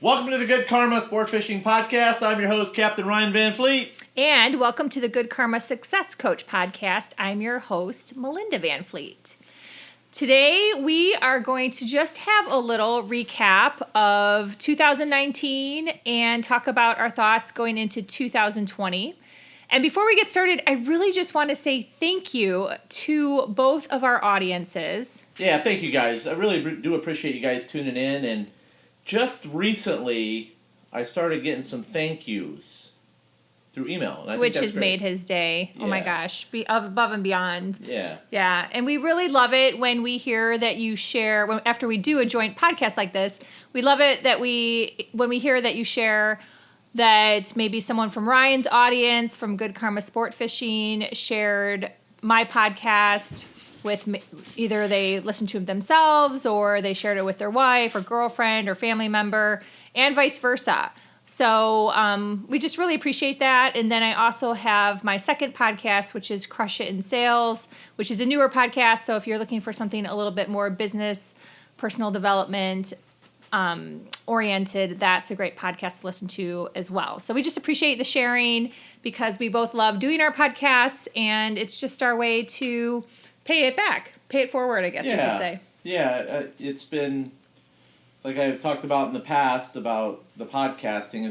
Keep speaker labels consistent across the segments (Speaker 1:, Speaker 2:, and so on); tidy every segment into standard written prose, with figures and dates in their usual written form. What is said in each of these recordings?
Speaker 1: Welcome to the Good Karma Sport Fishing Podcast. I'm your host, Captain Ryan Van Fleet.
Speaker 2: And welcome to the Good Karma Success Coach Podcast. I'm your host, Melinda Van Fleet. Today, we are going to just have a little recap of 2019 and talk about our thoughts going into 2020. And before we get started, I really just want to say thank you to both of our audiences.
Speaker 1: Yeah, thank you guys. I really do appreciate you guys tuning in. And just recently, I started getting some thank yous through email. And
Speaker 2: Which has made his day. Yeah. Oh my gosh. Above and beyond.
Speaker 1: Yeah.
Speaker 2: Yeah. And we really love it when we hear that you share, after we do a joint podcast like this, we love it that when we hear that you share that maybe someone from Ryan's audience from Good Karma Sport Fishing shared my podcast with either they listened to it themselves or they shared it with their wife or girlfriend or family member and vice versa. So we just really appreciate that. And then I also have my second podcast, which is Crush It in Sales, which is a newer podcast. So if you're looking for something a little bit more business, personal development oriented, that's a great podcast to listen to as well. So we just appreciate the sharing because we both love doing our podcasts and it's just our way to pay it forward, I guess you could say.
Speaker 1: Yeah, it's been, like I've talked about in the past about the podcasting,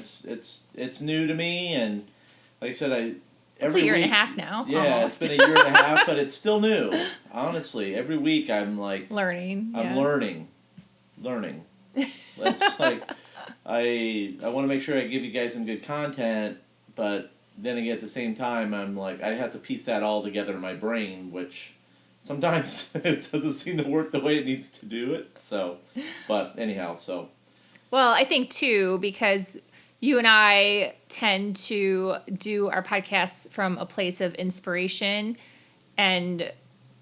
Speaker 1: it's new to me, and like I said,
Speaker 2: it's a year and a half now.
Speaker 1: Yeah, almost. It's been a year and a half, but it's still new. Honestly, every week I'm like
Speaker 2: learning.
Speaker 1: I'm learning. That's like I want to make sure I give you guys some good content, but then again at the same time I'm like I have to piece that all together in my brain, which sometimes it doesn't seem to work the way it needs to do it. So, but anyhow, so.
Speaker 2: Well, I think too, because you and I tend to do our podcasts from a place of inspiration and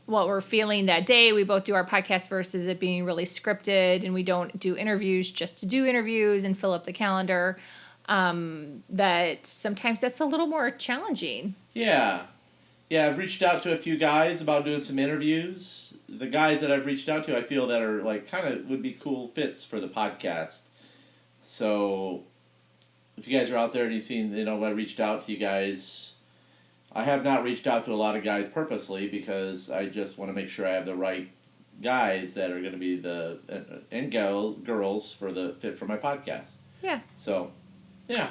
Speaker 2: what we're feeling that day. We both do our podcast versus it being really scripted, and we don't do interviews just to do interviews and fill up the calendar. That sometimes that's a little more challenging.
Speaker 1: Yeah, I've reached out to a few guys about doing some interviews. The guys that I've reached out to, I feel that are like kind of would be cool fits for the podcast. So, if you guys are out there and you've seen, I reached out to you guys. I have not reached out to a lot of guys purposely because I just want to make sure I have the right guys that are going to be the and girls for the fit for my podcast.
Speaker 2: Yeah.
Speaker 1: So, yeah.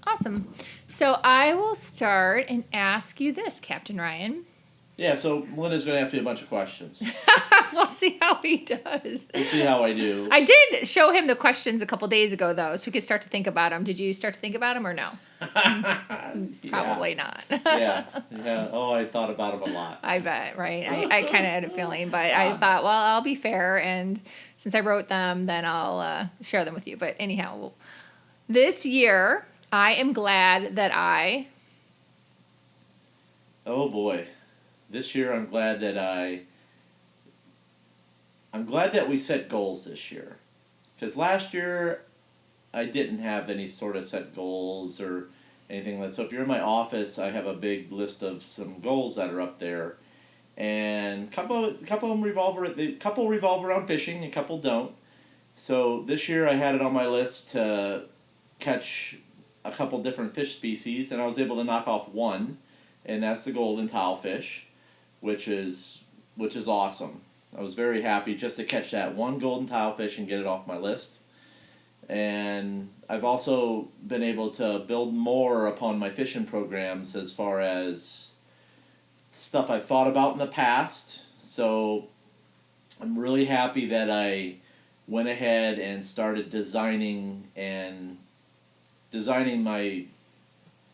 Speaker 2: Awesome. So I will start and ask you this, Captain Ryan.
Speaker 1: Yeah, so Melinda's going to ask me a bunch of questions.
Speaker 2: We'll see how he does.
Speaker 1: We'll see how I do.
Speaker 2: I did show him the questions a couple days ago, though, so he could start to think about them. Did you start to think about them or no? Probably not.
Speaker 1: Yeah. Oh, I thought about them a lot.
Speaker 2: I bet, right? I kind of had a feeling, but I thought, well, I'll be fair, and since I wrote them, then I'll share them with you. But anyhow, this year, I am glad that
Speaker 1: Oh, boy. This year, I'm glad that we set goals this year. Because last year, I didn't have any sort of set goals or anything like that. So if you're in my office, I have a big list of some goals that are up there. And a couple of them revolve around fishing, a couple don't. So this year, I had it on my list to catch a couple different fish species, and I was able to knock off one, and that's the golden tilefish, which is awesome. I was very happy just to catch that one golden tilefish and get it off my list. And I've also been able to build more upon my fishing programs as far as stuff I've thought about in the past. So I'm really happy that I went ahead and started designing my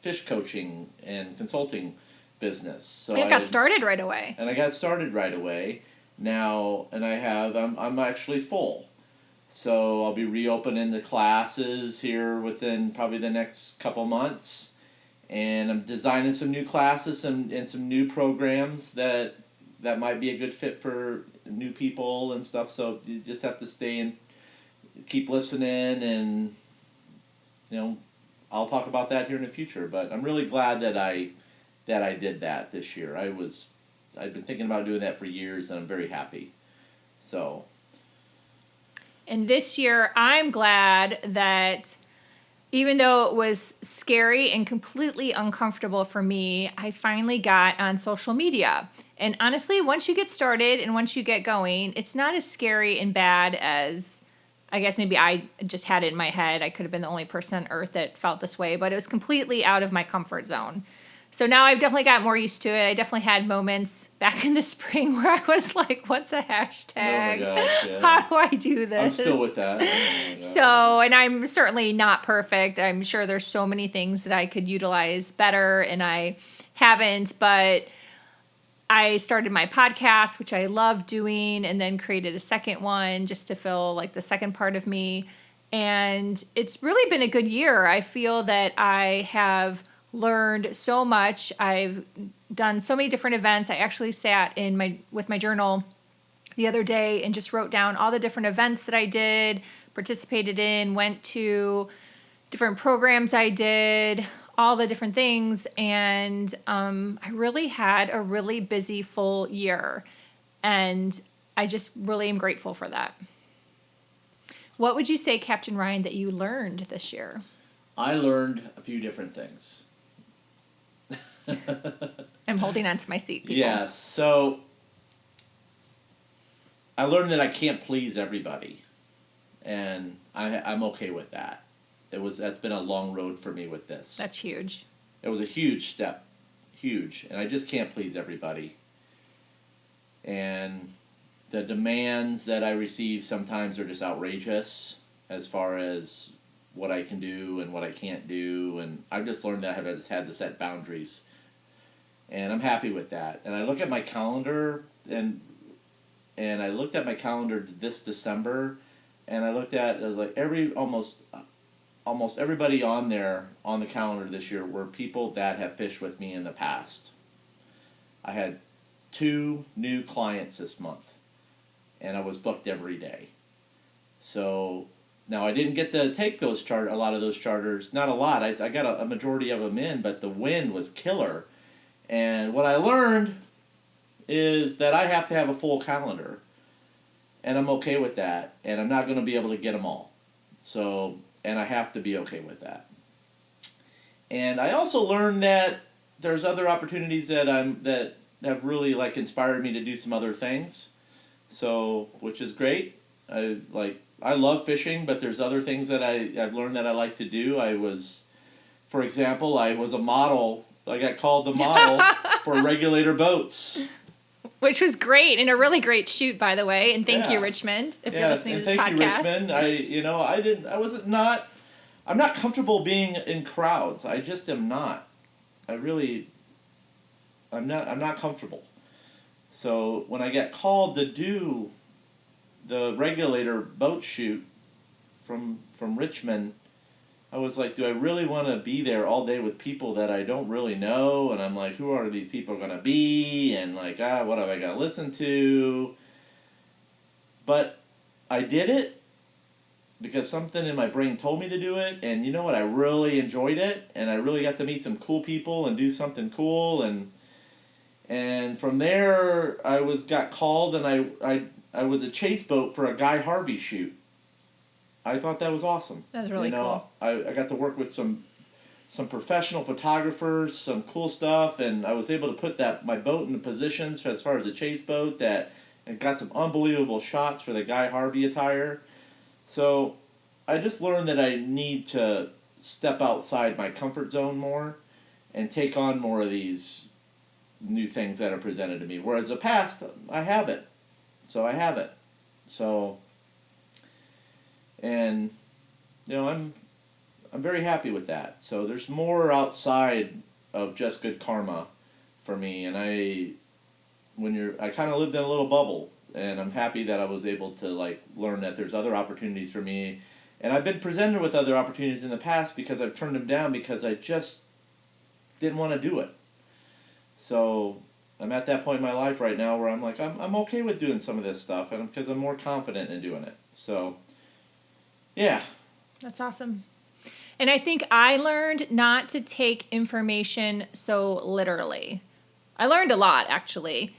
Speaker 1: fish coaching and consulting business. So
Speaker 2: I got started right away.
Speaker 1: And I got started right away. Now, and I'm actually full. So I'll be reopening the classes here within probably the next couple months. And I'm designing some new classes and some new programs that might be a good fit for new people and stuff. So you just have to stay and keep listening, and I'll talk about that here in the future. But I'm really glad that I did that this year. I've been thinking about doing that for years, and I'm very happy. So
Speaker 2: And this year, I'm glad that even though it was scary and completely uncomfortable for me, I finally got on social media. And honestly, once you get started and once you get going, it's not as scary and bad as I guess maybe I just had it in my head. I could have been the only person on earth that felt this way, but it was completely out of my comfort zone. So now I've definitely got more used to it. I definitely had moments back in the spring where I was like, what's a hashtag?
Speaker 1: Oh my gosh, yeah.
Speaker 2: How do I do this?
Speaker 1: I'm still with that. Oh my God.
Speaker 2: So, and I'm certainly not perfect. I'm sure there's so many things that I could utilize better, and I haven't, but I started my podcast, which I love doing, and then created a second one just to fill like the second part of me. And it's really been a good year. I feel that I have learned so much. I've done so many different events. I actually sat with my journal the other day and just wrote down all the different events that I did, participated in, went to different programs I did, all the different things. And I really had a really busy, full year. And I just really am grateful for that. What would you say, Captain Ryan, that you learned this year?
Speaker 1: I learned a few different things.
Speaker 2: I'm holding on to my seat, people.
Speaker 1: Yeah, so I learned that I can't please everybody. And I'm okay with that. That's been a long road for me with this.
Speaker 2: That's huge.
Speaker 1: It was a huge step. Huge. And I just can't please everybody. And the demands that I receive sometimes are just outrageous as far as what I can do and what I can't do. And I've just learned that I have had to set boundaries. And I'm happy with that. And I look at my calendar, and I looked at my calendar this December, and I looked at like almost everybody on there on the calendar this year were people that have fished with me in the past. I had 2 new clients this month, and I was booked every day. So now I didn't get to take a lot of those charters, not a lot. I got a majority of them in, but the wind was killer. And what I learned is that I have to have a full calendar, and I'm okay with that, and I'm not going to be able to get them all. So, and I have to be okay with that. And I also learned that there's other opportunities that have really like inspired me to do some other things. So, which is great. I love fishing, but there's other things that I've learned that I like to do. For example, I was a model. I got called the model for regulator boats.
Speaker 2: Which was great, and a really great shoot, by the way. And thank you, Richmond, if you're listening to this podcast.
Speaker 1: Thank you, Richmond. I'm not comfortable being in crowds. I just am not. I'm not comfortable. So when I got called to do the regulator boat shoot from Richmond, I was like, do I really want to be there all day with people that I don't really know? And I'm like, who are these people going to be? And like, what have I got to listen to? But I did it because something in my brain told me to do it. And you know what? I really enjoyed it. And I really got to meet some cool people and do something cool. And from there, I got called, and I was a chase boat for a Guy Harvey shoot. I thought that was awesome.
Speaker 2: That was really cool.
Speaker 1: I got to work with some professional photographers, some cool stuff, and I was able to put my boat in the positions as far as a chase boat and got some unbelievable shots for the Guy Harvey attire. So I just learned that I need to step outside my comfort zone more and take on more of these new things that are presented to me. Whereas the past, I haven't. So, and I'm very happy with that. So there's more outside of just good karma for me, and I kind of lived in a little bubble, and I'm happy that I was able to like learn that there's other opportunities for me, and I've been presented with other opportunities in the past because I've turned them down because I just didn't want to do it. So I'm at that point in my life right now where I'm like, I'm okay with doing some of this stuff, and because I'm more confident in doing it. So, yeah.
Speaker 2: That's awesome. And I think I learned not to take information so literally. I learned a lot, actually.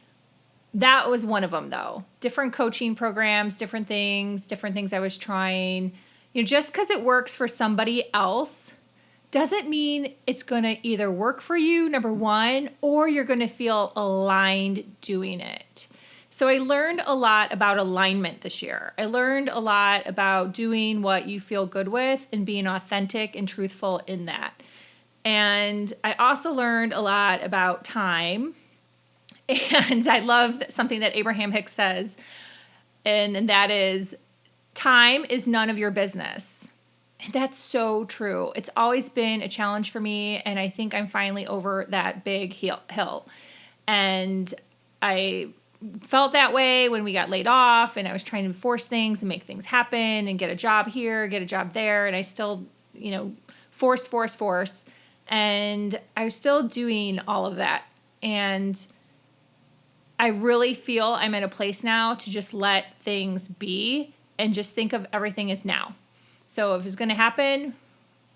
Speaker 2: that was one of them, though. Different coaching programs, different things I was trying. Just because it works for somebody else doesn't mean it's going to either work for you, number one, or you're going to feel aligned doing it. So I learned a lot about alignment this year. I learned a lot about doing what you feel good with and being authentic and truthful in that. And I also learned a lot about time. And I love something that Abraham Hicks says, and that is, time is none of your business. And that's so true. It's always been a challenge for me, and I think I'm finally over that big hill. And I felt that way when we got laid off, and I was trying to force things and make things happen and get a job here, get a job there, and I still, force. And I was still doing all of that. And I really feel I'm at a place now to just let things be and just think of everything as now. So if it's going to happen,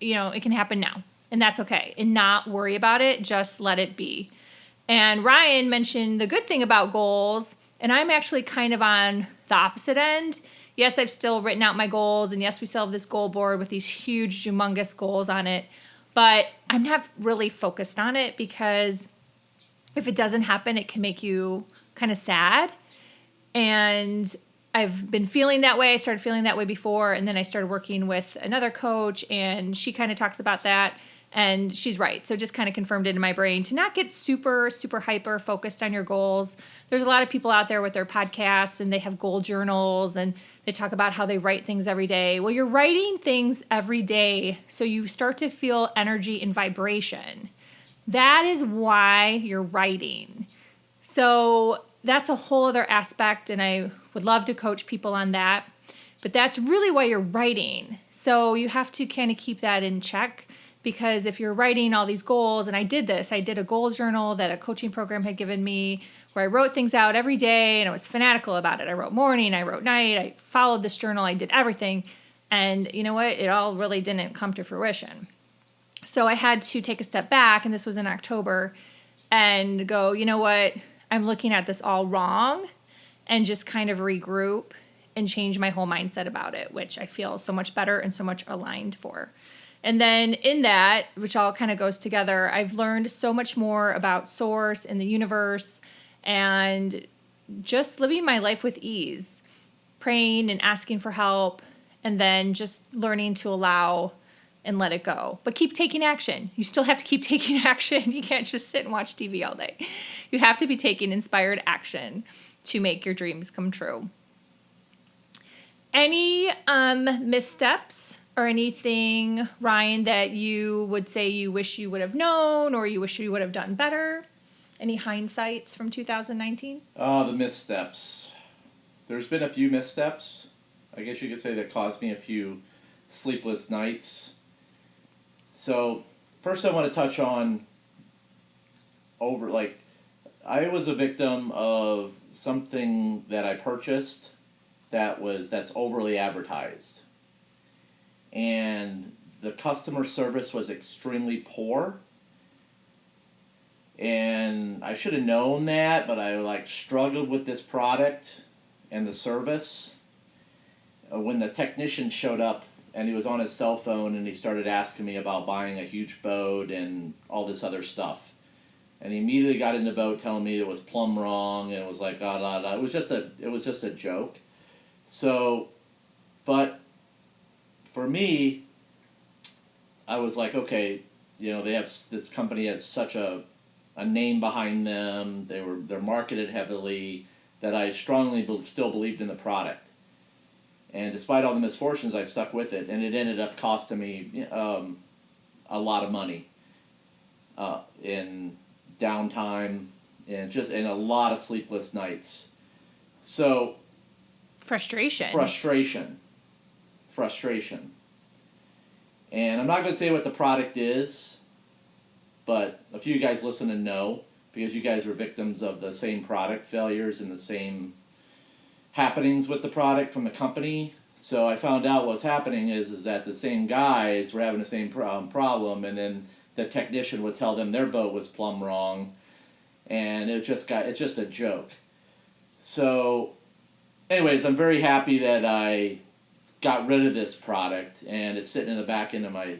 Speaker 2: it can happen now. And that's okay. And not worry about it. Just let it be. And Ryan mentioned the good thing about goals. And I'm actually kind of on the opposite end. Yes, I've still written out my goals. And yes, we still have this goal board with these huge, humongous goals on it. But I'm not really focused on it, because if it doesn't happen, it can make you kind of sad. And I've been feeling that way. I started feeling that way before. And then I started working with another coach, and she kind of talks about that. And she's right. So just kind of confirmed it in my brain to not get super, super hyper focused on your goals. There's a lot of people out there with their podcasts, and they have goal journals, and they talk about how they write things every day. Well, you're writing things every day, so you start to feel energy and vibration. That is why you're writing. So that's a whole other aspect, and I would love to coach people on that. But that's really why you're writing. So you have to kind of keep that in check, because if you're writing all these goals, and I did a goal journal that a coaching program had given me, where I wrote things out every day, and I was fanatical about it. I wrote morning, I wrote night, I followed this journal, I did everything. And you know what? It all really didn't come to fruition. So I had to take a step back, and this was in October, and go, you know what? I'm looking at this all wrong, and just kind of regroup and change my whole mindset about it, which I feel so much better and so much aligned for. And then in that, which all kind of goes together, I've learned so much more about source and the universe, and just living my life with ease, praying and asking for help, and then just learning to allow and let it go. But keep taking action. You still have to keep taking action. You can't just sit and watch TV all day. You have to be taking inspired action to make your dreams come true. Any missteps or anything, Ryan, that you would say you wish you would have known, or you wish you would have done better? Any hindsights from 2019?
Speaker 1: The missteps. There's been a few missteps, I guess you could say, that caused me a few sleepless nights. So first I want to touch on I was a victim of something that I purchased that's overly advertised. And the customer service was extremely poor. And I should have known that, but I struggled with this product and the service. When the technician showed up, and he was on his cell phone, and he started asking me about buying a huge boat and all this other stuff. And he immediately got in the boat telling me it was plumb wrong, and it was like, It was just a joke. So, but for me, I was like, okay, this company has such a name behind them. They're marketed heavily, that I strongly still believed in the product. And despite all the misfortunes, I stuck with it, and it ended up costing me a lot of money in downtime and a lot of sleepless nights. So frustration. And I'm not going to say what the product is, but a few of you guys listen and know, because you guys were victims of the same product failures and the same happenings with the product from the company. So I found out what's happening is that the same guys were having the same problem, and then the technician would tell them their boat was plumb wrong, and it's just a joke. So, anyways, I'm very happy that I got rid of this product, and it's sitting in the back end of my.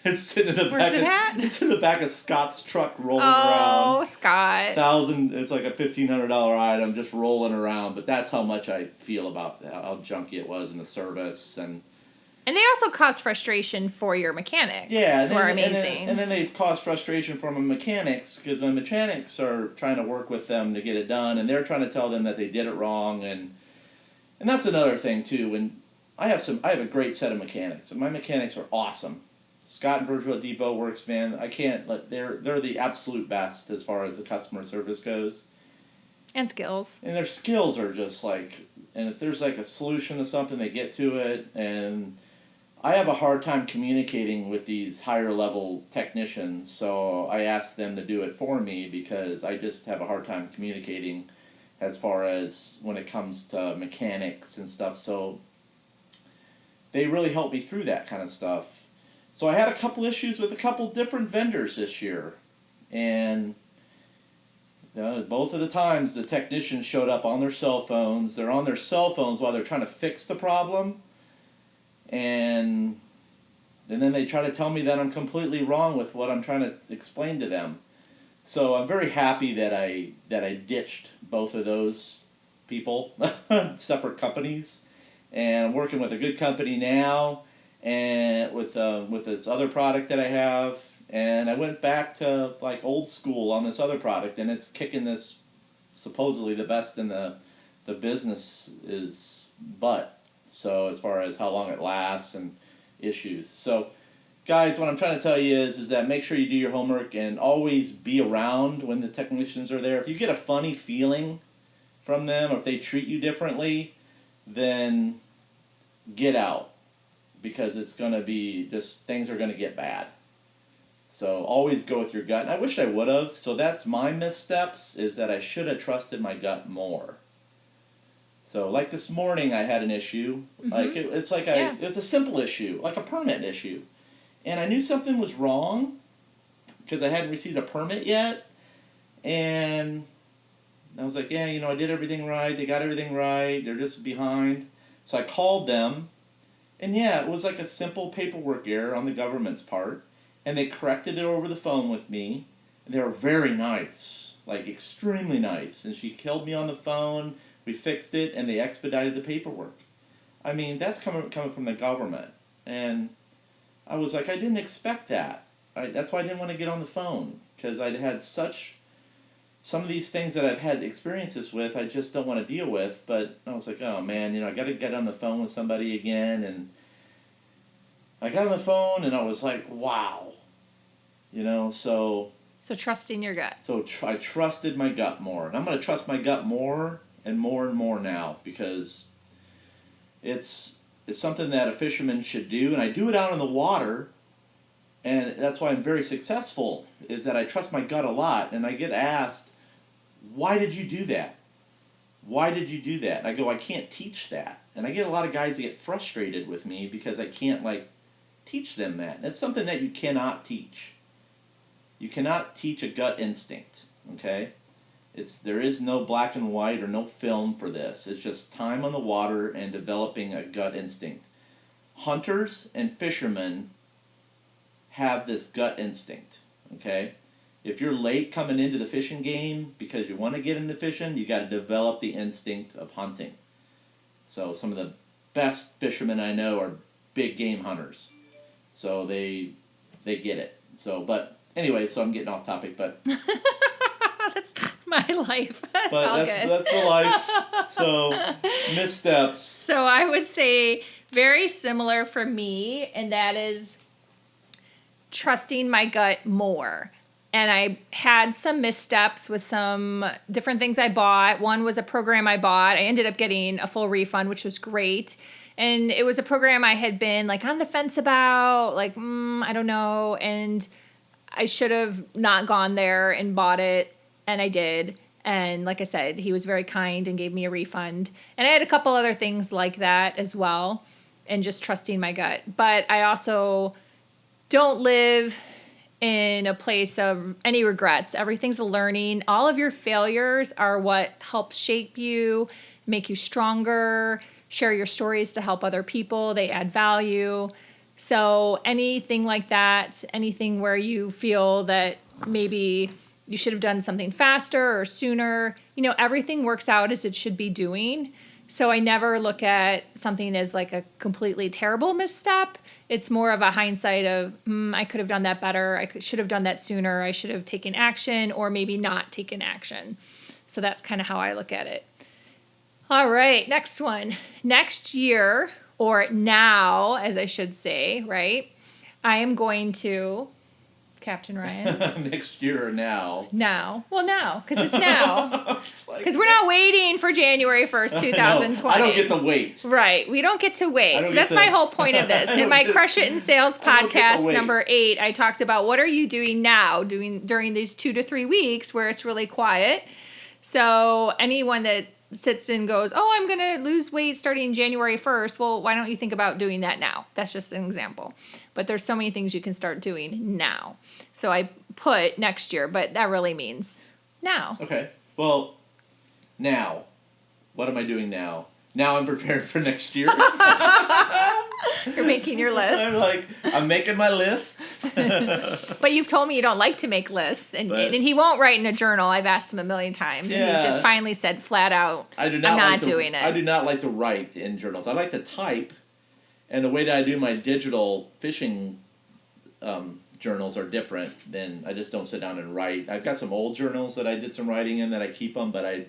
Speaker 1: It's sitting in the
Speaker 2: Where's
Speaker 1: back.
Speaker 2: it at?
Speaker 1: It's in the back of Scott's truck, rolling around.
Speaker 2: Oh, Scott.
Speaker 1: It's like a $1,500 item, just rolling around. But that's how much I feel about how junky it was in the service, and
Speaker 2: they also cause frustration for your mechanics.
Speaker 1: yeah,
Speaker 2: who are amazing.
Speaker 1: And then they cause frustration for my mechanics because my mechanics are trying to work with them to get it done, and they're trying to tell them that they did it wrong, and that's another thing too. When I have a great set of mechanics, and my mechanics are awesome. Scott and Virgil at Depot works, man. I can't let they're the absolute best as far as the customer service goes.
Speaker 2: And skills.
Speaker 1: And their skills are just like, and if there's like a solution to something, they get to it. And I have a hard time communicating with these higher level technicians, so I ask them to do it for me because I just have a hard time communicating as far as when it comes to mechanics and stuff. So they really help me through that kind of stuff. So I had a couple issues with a couple different vendors this year, and both of the times the technicians showed up on their cell phones. They're on their cell phones while they're trying to fix the problem, and then they try to tell me that I'm completely wrong with what I'm trying to explain to them. So I'm very happy that I ditched both of those people, separate companies, and I'm working with a good company now, and with this other product that I have, and I went back to like old school on this other product, and it's kicking this supposedly the best in the business is butt. So as far as how long it lasts and issues. So guys, what I'm trying to tell you is that make sure you do your homework and always be around when the technicians are there. If you get a funny feeling from them, or if they treat you differently, then get out, because it's going to be just, things are going to get bad. So always go with your gut. And I wish I would have. So that's my missteps, is that I should have trusted my gut more. So like this morning I had an issue.
Speaker 2: Mm-hmm.
Speaker 1: Like it's a simple issue, like a permit issue. And I knew something was wrong because I hadn't received a permit yet. And I was like, yeah, I did everything right. They got everything right. They're just behind. So I called them. And yeah, it was like a simple paperwork error on the government's part. And they corrected it over the phone with me. And they were very nice, like extremely nice. And she killed me on the phone. We fixed it, and they expedited the paperwork. I mean, that's coming from the government. And I was like, I didn't expect that. That's why I didn't want to get on the phone, because I'd had some of these things that I've had experiences with, I just don't want to deal with. But I was like, oh man, I got to get on the phone with somebody again. And I got on the phone, and I was like, wow. So
Speaker 2: trusting your gut.
Speaker 1: So I trusted my gut more. And I'm going to trust my gut more and more now, because it's something that a fisherman should do, and I do it out on the water, and that's why I'm very successful, is that I trust my gut a lot. And I get asked, why did you do that? Why did you do that? And I go, I can't teach that. And I get a lot of guys that get frustrated with me because I can't teach them that. And it's something that you cannot teach. You cannot teach a gut instinct, okay? There is no black and white or no film for this. It's just time on the water and developing a gut instinct. Hunters and fishermen have this gut instinct, okay? If you're late coming into the fishing game because you want to get into fishing, you got to develop the instinct of hunting. So some of the best fishermen I know are big game hunters. So they get it. But anyway, so I'm getting off topic, but
Speaker 2: that's my life. That's good.
Speaker 1: That's the life. So missteps.
Speaker 2: So I would say very similar for me, and that is trusting my gut more. And I had some missteps with some different things I bought. One was a program I bought. I ended up getting a full refund, which was great. And it was a program I had been on the fence about, I don't know. And I should have not gone there and bought it. And I did. And like I said, he was very kind and gave me a refund. And I had a couple other things like that as well. And just trusting my gut. But I also don't live in a place of any regrets. Everything's a learning. All of your failures are what helps shape you, make you stronger, share your stories to help other people. They add value. So anything like that, anything where you feel that maybe you should have done something faster or sooner, everything works out as it should be doing. So I never look at something as like a completely terrible misstep. It's more of a hindsight of, I could have done that better. Should have done that sooner. I should have taken action or maybe not taken action. So that's kind of how I look at it. All right, next one. Next year, or now, as I should say, right? I am going to, Captain Ryan.
Speaker 1: Next year or now?
Speaker 2: Now. Well, now, because it's now.
Speaker 1: Like,
Speaker 2: because we're not waiting for January 1st, 2020.
Speaker 1: No, I don't get to wait.
Speaker 2: Right. We don't get to wait. So that's my whole point of this. In my Crush It in Sales podcast number 8, I talked about what are you doing now during these 2 to 3 weeks where it's really quiet. So anyone that sits and goes, oh, I'm going to lose weight starting January 1st. Well, why don't you think about doing that now? That's just an example. But there's so many things you can start doing now. So I put next year, but that really means now.
Speaker 1: Okay. Well, now. What am I doing now? Now I'm prepared for next year.
Speaker 2: You're making your list.
Speaker 1: I'm making my list.
Speaker 2: But you've told me you don't like to make lists. And he won't write in a journal. I've asked him a million times.
Speaker 1: Yeah.
Speaker 2: And he just finally said flat out, I'm not doing it.
Speaker 1: I do not like to write in journals. I like to type. And the way that I do my digital fishing journals are different. Then I just don't sit down and write. I've got some old journals that I did some writing in that I keep them. But I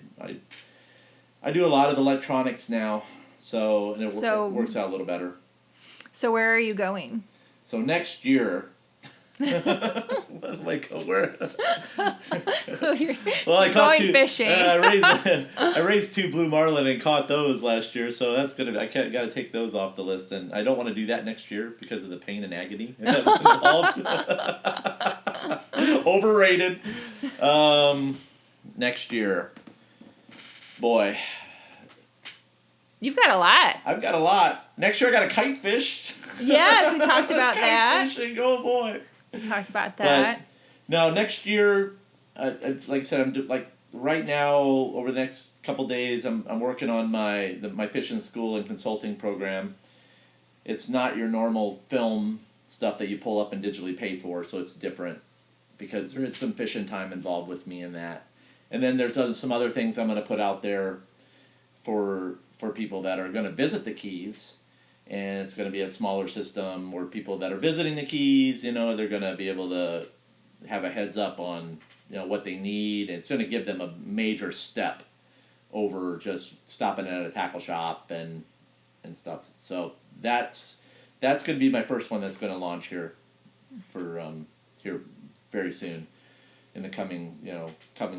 Speaker 1: do a lot of electronics now. So it works out a little better.
Speaker 2: So where are you going?
Speaker 1: So next year, like where?
Speaker 2: Well,
Speaker 1: I
Speaker 2: caught going fishing.
Speaker 1: I raised 2 blue marlin and caught those last year, so that's got to take those off the list, and I don't want to do that next year because of the pain and agony that's involved. Overrated. Next year, boy.
Speaker 2: You've got a lot.
Speaker 1: I've got a lot. Next year I got a kite fish.
Speaker 2: Yes, we talked about that.
Speaker 1: Fishing, oh boy.
Speaker 2: We talked about that.
Speaker 1: But, no, next year, like I said, right now over the next couple days, I'm working on my fishing school and consulting program. It's not your normal film stuff that you pull up and digitally pay for, so it's different because there is some fishing time involved with me in that. And then there's some other things I'm going to put out there for people that are going to visit the Keys, and it's going to be a smaller system where people that are visiting the Keys, they're going to be able to have a heads up on, what they need. And it's going to give them a major step over just stopping at a tackle shop and stuff. So that's going to be my first one that's going to launch here here very soon in the coming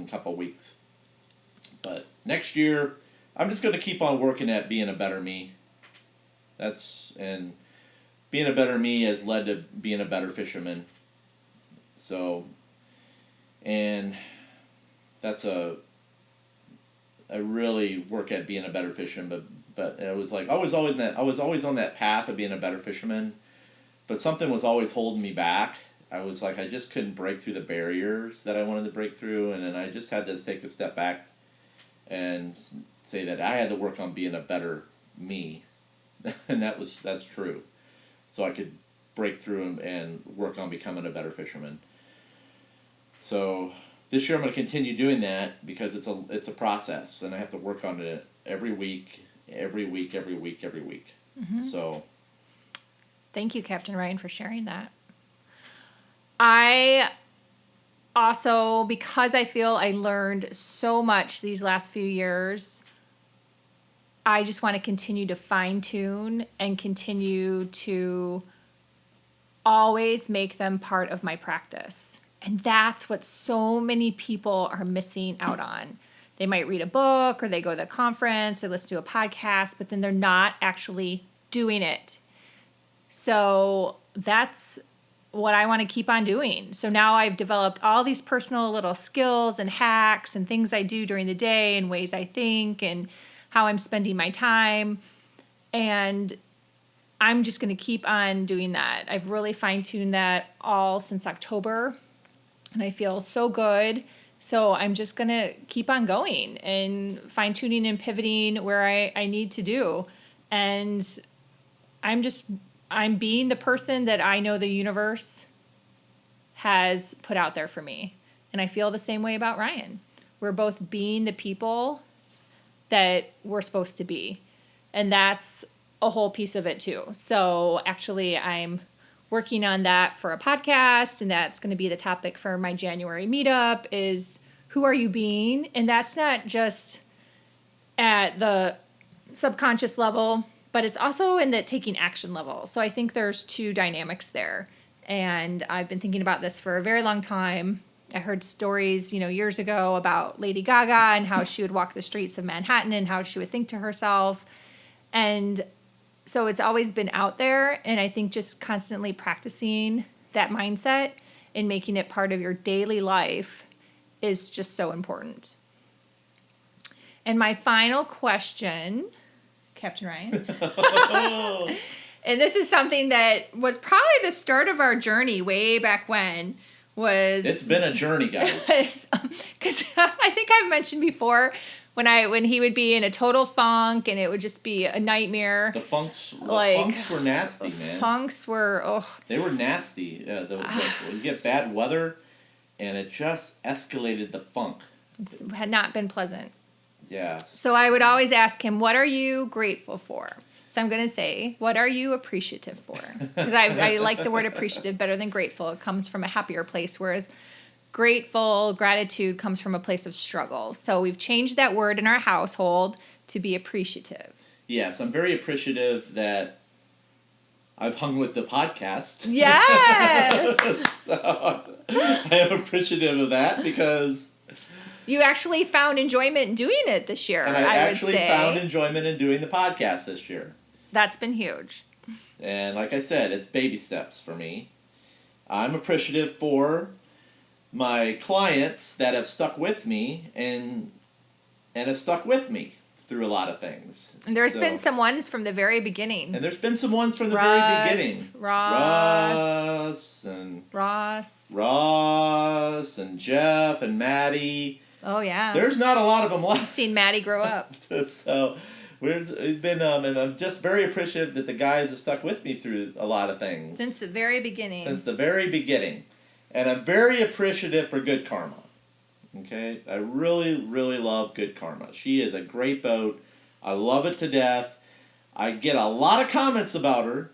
Speaker 1: couple weeks. But next year, I'm just going to keep on working at being a better me. And being a better me has led to being a better fisherman. So, and I really work at being a better fisherman, but it was like I was always on that path of being a better fisherman, but something was always holding me back. I was like, I just couldn't break through the barriers that I wanted to break through, and then I just had to take a step back and say that I had to work on being a better me, and that's true. So I could break through and work on becoming a better fisherman. So this year I'm going to continue doing that because it's a process, and I have to work on it every week. Mm-hmm. So
Speaker 2: thank you, Captain Ryan, for sharing that. I also, because I feel I learned so much these last few years, I just want to continue to fine-tune and continue to always make them part of my practice. And that's what so many people are missing out on. They might read a book or they go to a conference or listen to a podcast, but then they're not actually doing it. So that's what I want to keep on doing. So now I've developed all these personal little skills and hacks and things I do during the day and ways I think and how I'm spending my time. And I'm just going to keep on doing that. I've really fine-tuned that all since October, and I feel so good. So I'm just going to keep on going and fine-tuning and pivoting where I need to do. And I'm being the person that I know the universe has put out there for me. And I feel the same way about Ryan. We're both being the people that we're supposed to be. And that's a whole piece of it too. So actually I'm working on that for a podcast, and that's going to be the topic for my January meetup is who are you being? And that's not just at the subconscious level, but it's also in the taking action level. So I think there's two dynamics there. And I've been thinking about this for a very long time. I heard stories, years ago about Lady Gaga and how she would walk the streets of Manhattan and how she would think to herself. And so it's always been out there. And I think just constantly practicing that mindset and making it part of your daily life is just so important. And my final question, Captain Ryan. And this is something that was probably the start of our journey way back when. It's
Speaker 1: been a journey, guys.
Speaker 2: Because I think I've mentioned before when he would be in a total funk and it would just be a nightmare.
Speaker 1: The funks were nasty, man.
Speaker 2: Funks were
Speaker 1: They were nasty. You get bad weather, and it just escalated the funk.
Speaker 2: It had not been pleasant.
Speaker 1: Yeah.
Speaker 2: So I would always ask him, "What are you grateful for?" So I'm going to say, what are you appreciative for? Because I like the word appreciative better than grateful. It comes from a happier place, whereas gratitude comes from a place of struggle. So we've changed that word in our household to be appreciative.
Speaker 1: Yes, I'm very appreciative that I've hung with the podcast.
Speaker 2: Yes!
Speaker 1: So I am appreciative of that because...
Speaker 2: You actually found enjoyment in doing it this year,
Speaker 1: and I actually found enjoyment in doing the podcast this year.
Speaker 2: That's been huge.
Speaker 1: And like I said, it's baby steps for me. I'm appreciative for my clients that have stuck with me and have stuck with me through a lot of things.
Speaker 2: And there's been some ones from the very beginning.
Speaker 1: And there's been some ones from the very beginning.
Speaker 2: Ross
Speaker 1: and Jeff and Maddie.
Speaker 2: Oh, yeah.
Speaker 1: There's not a lot of them left.
Speaker 2: I've seen Maddie grow up.
Speaker 1: So it's been, and I'm just very appreciative that the guys have stuck with me through a lot of things.
Speaker 2: Since the very beginning.
Speaker 1: And I'm very appreciative for Good Karma. Okay? I really, really love Good Karma. She is a great boat. I love it to death. I get a lot of comments about her.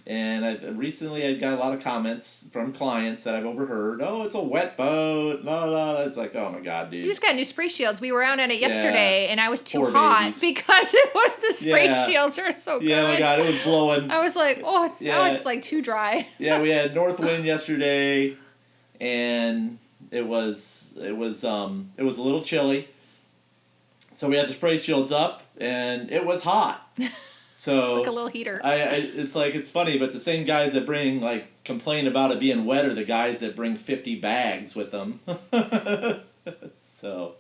Speaker 1: And recently I got a lot of comments from clients that I've overheard. Oh, it's a wet boat. La, la, la. It's like, oh my God, dude.
Speaker 2: You just got new spray shields. We were out on it yesterday, and I was too
Speaker 1: Poor
Speaker 2: hot
Speaker 1: babies.
Speaker 2: because the spray shields are so good.
Speaker 1: Yeah, oh my God, it was blowing.
Speaker 2: I was like, now it's like too dry.
Speaker 1: Yeah, we had north wind yesterday, and it was a little chilly. So we had the spray shields up, and it was hot. So
Speaker 2: it's like a little heater.
Speaker 1: It's funny, but the same guys that complain about it being wet are the guys that bring 50 bags with them. So.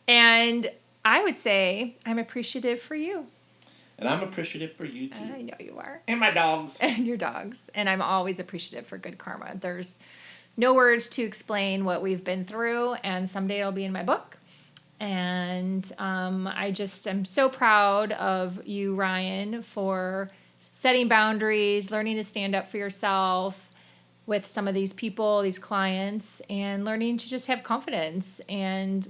Speaker 2: And I would say I'm appreciative for you.
Speaker 1: And I'm appreciative for you too.
Speaker 2: I know you are.
Speaker 1: And my dogs.
Speaker 2: And your dogs. And I'm always appreciative for Good Karma. There's no words to explain what we've been through, and someday it'll be in my book. And I just am so proud of you, Ryan, for setting boundaries, learning to stand up for yourself with some of these people, these clients, and learning to just have confidence in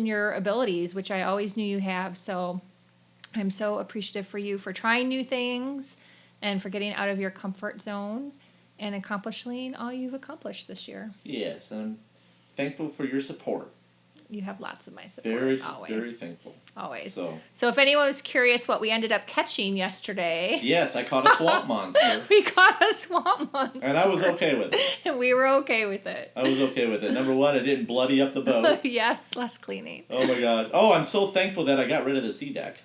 Speaker 2: your abilities, which I always knew you have. So I'm so appreciative for you for trying new things and for getting out of your comfort zone and accomplishing all you've accomplished this year.
Speaker 1: Yes, I'm thankful for your support.
Speaker 2: You have lots of my support.
Speaker 1: Always. Very thankful.
Speaker 2: Always.
Speaker 1: So
Speaker 2: if anyone was curious what we ended up catching yesterday.
Speaker 1: Yes, I caught a swamp monster.
Speaker 2: We caught a swamp monster.
Speaker 1: And I was okay with it.
Speaker 2: And we were okay with it.
Speaker 1: I was okay with it. Number one, it didn't bloody up the boat.
Speaker 2: Yes, less cleaning.
Speaker 1: Oh my gosh. Oh, I'm so thankful that I got rid of the sea deck.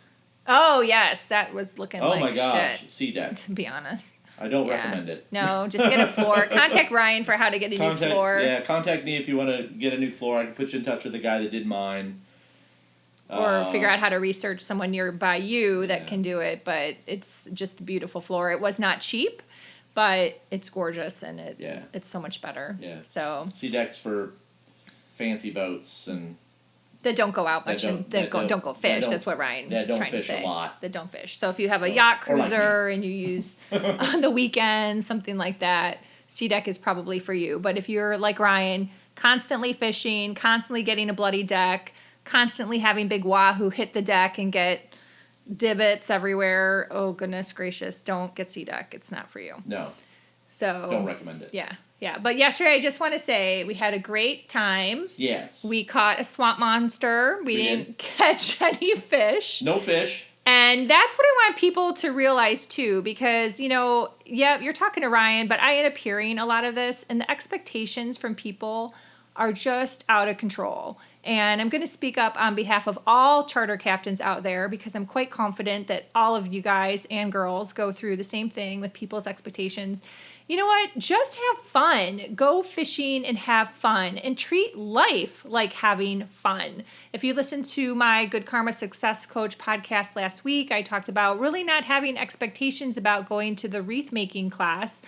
Speaker 2: Oh, yes. That was looking like shit.
Speaker 1: Oh my gosh, sea deck.
Speaker 2: To be honest.
Speaker 1: I don't recommend it.
Speaker 2: No, just get a floor. Contact Ryan for how to get a new floor.
Speaker 1: Yeah, contact me if you want to get a new floor. I can put you in touch with the guy that did mine.
Speaker 2: or figure out how to research someone nearby you that can do it. But it's just a beautiful floor. It was not cheap, but it's gorgeous and it's so much better.
Speaker 1: Yeah.
Speaker 2: So
Speaker 1: sea decks for fancy boats and
Speaker 2: that don't go out much and don't go fish. That's what Ryan is trying to say.
Speaker 1: That don't fish a lot.
Speaker 2: That don't fish. So if you have a yacht cruiser and you use on the weekends, something like that, sea deck is probably for you. But if you're like Ryan, constantly fishing, constantly getting a bloody deck, constantly having big wahoo hit the deck and get divots everywhere, oh goodness gracious, don't get sea deck. It's not for you.
Speaker 1: No.
Speaker 2: So
Speaker 1: don't recommend it.
Speaker 2: Yeah. But yesterday, I just want to say we had a great time.
Speaker 1: Yes.
Speaker 2: We caught a swamp monster. We didn't catch any fish.
Speaker 1: No fish.
Speaker 2: And that's what I want people to realize too, because, you're talking to Ryan, but I end up hearing a lot of this, and the expectations from people are just out of control. And I'm going to speak up on behalf of all charter captains out there because I'm quite confident that all of you guys and girls go through the same thing with people's expectations. You know what? Just have fun. Go fishing and have fun and treat life like having fun. If you listened to my Good Karma Success Coach podcast last week, I talked about really not having expectations about going to the wreath making class.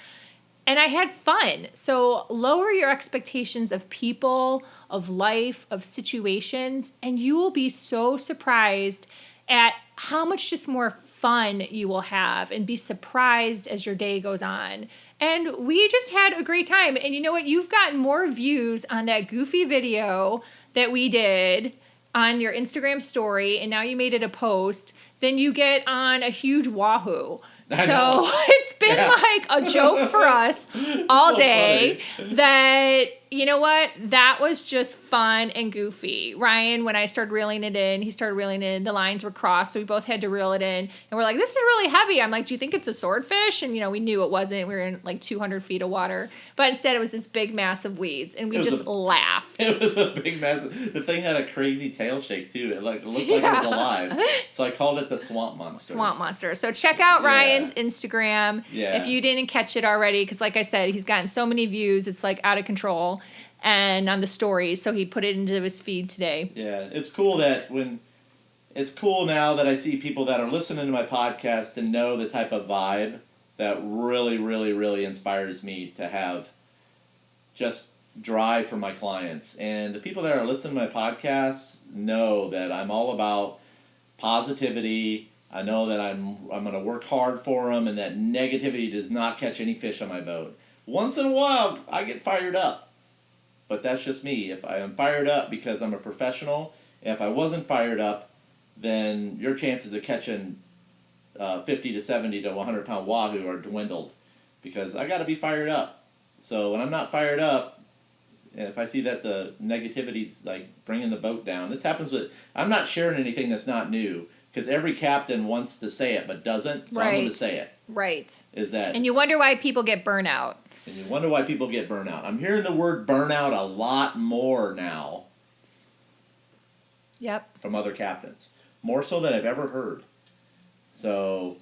Speaker 2: And I had fun. So lower your expectations of people, of life, of situations, and you will be so surprised at how much just more fun you will have and be surprised as your day goes on. And we just had a great time. And you know what? You've gotten more views on that goofy video that we did on your Instagram story, and now you made it a post, than you get on a huge wahoo. So it's been like a joke for us all day that, you know what, that was just fun and goofy. Ryan, when I started reeling it in, he started reeling it in. The lines were crossed, so we both had to reel it in. And we're like, this is really heavy. I'm like, do you think it's a swordfish? And, we knew it wasn't. We were in like 200 feet of water. But instead, it was this big mass of weeds. And we just laughed.
Speaker 1: It was a big mass. The thing had a crazy tail shake, too. It looked like it was alive. So I called it the swamp monster.
Speaker 2: Swamp monster. So check out Ryan's Instagram if you didn't catch it already. Because like I said, he's gotten so many views. It's like out of control. And on the stories, so he put it into his feed today. Yeah,
Speaker 1: it's cool now that I see people that are listening to my podcast and know the type of vibe that really, really, really inspires me to have just drive for my clients. And the people that are listening to my podcasts know that I'm all about positivity. I know that I'm going to work hard for them, and that negativity does not catch any fish on my boat. Once in a while, I get fired up. But that's just me. If I am fired up because I'm a professional, if I wasn't fired up, then your chances of catching 50 to 70 to 100 pound wahoo are dwindled, because I got to be fired up. So when I'm not fired up, and if I see that the negativity's like bringing the boat down, this happens with. I'm not sharing anything that's not new, because every captain wants to say it but doesn't. So I'm going to say it.
Speaker 2: Right.
Speaker 1: Is that?
Speaker 2: And you wonder why people get burnout.
Speaker 1: And you wonder why people get burnout. I'm hearing the word burnout a lot more now.
Speaker 2: Yep.
Speaker 1: From other captains. More so than I've ever heard. So,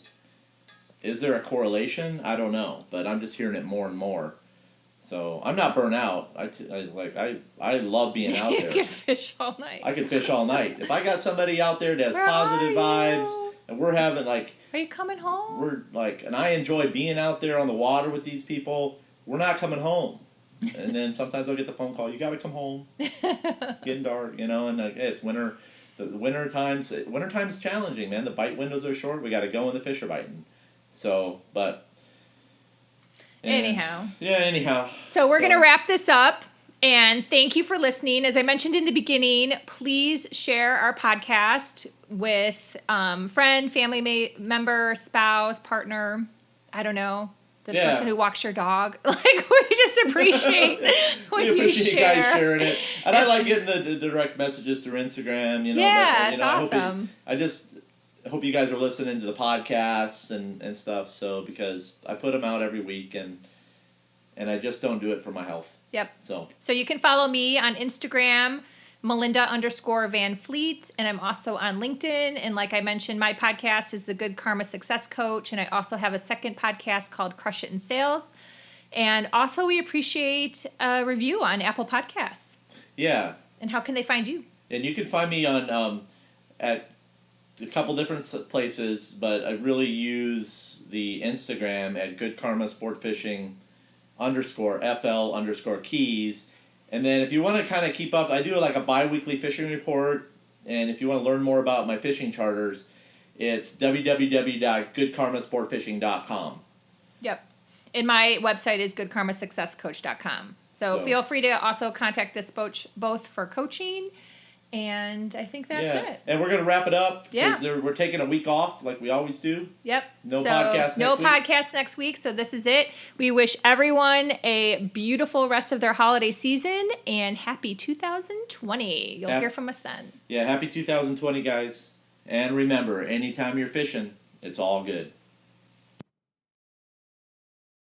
Speaker 1: is there a correlation? I don't know. But I'm just hearing it more and more. So, I'm not burnt out. I love being out there.
Speaker 2: You can fish all night.
Speaker 1: I can fish all night. If I got somebody out there that has positive vibes, and we're having like...
Speaker 2: Are you coming home?
Speaker 1: And I enjoy being out there on the water with these people. We're not coming home. And then sometimes I'll get the phone call, you got to come home. It's getting dark, and it's winter. The wintertime's challenging, man. The bite windows are short. We got to go when the fish are biting. So, but...
Speaker 2: Anyhow.
Speaker 1: So
Speaker 2: we're going to wrap this up. And thank you for listening. As I mentioned in the beginning, please share our podcast with friend, family member, spouse, partner, I don't know, the person who walks your dog. We just appreciate when you share.
Speaker 1: You guys sharing it. And I like getting the direct messages through Instagram.
Speaker 2: It's awesome.
Speaker 1: I just hope you guys are listening to the podcasts and stuff. So because I put them out every week, and I just don't do it for my health.
Speaker 2: Yep.
Speaker 1: So
Speaker 2: you can follow me on Instagram, Melinda_Van Fleet, and I'm also on LinkedIn. And like I mentioned, my podcast is the Good Karma Success Coach, and I also have a second podcast called Crush It in Sales. And also, we appreciate a review on Apple Podcasts.
Speaker 1: Yeah.
Speaker 2: And how can they find you?
Speaker 1: And you can find me on at a couple different places, but I really use the Instagram at Good Karma Sport Fishing _FL_Keys. And then if you want to kind of keep up, I do like a bi-weekly fishing report. And if you want to learn more about my fishing charters, it's www.goodkarmasportfishing.com.
Speaker 2: Yep. And my website is goodkarmasuccesscoach.com. So feel free to also contact us both for coaching. And I think that's it.
Speaker 1: And we're going to wrap it up.
Speaker 2: Yeah.
Speaker 1: We're taking a week off like we always do.
Speaker 2: Yep.
Speaker 1: No podcast
Speaker 2: next week. So this is it. We wish everyone a beautiful rest of their holiday season and happy 2020. You'll hear from us then.
Speaker 1: Yeah, happy 2020, guys. And remember, anytime you're fishing, it's all good.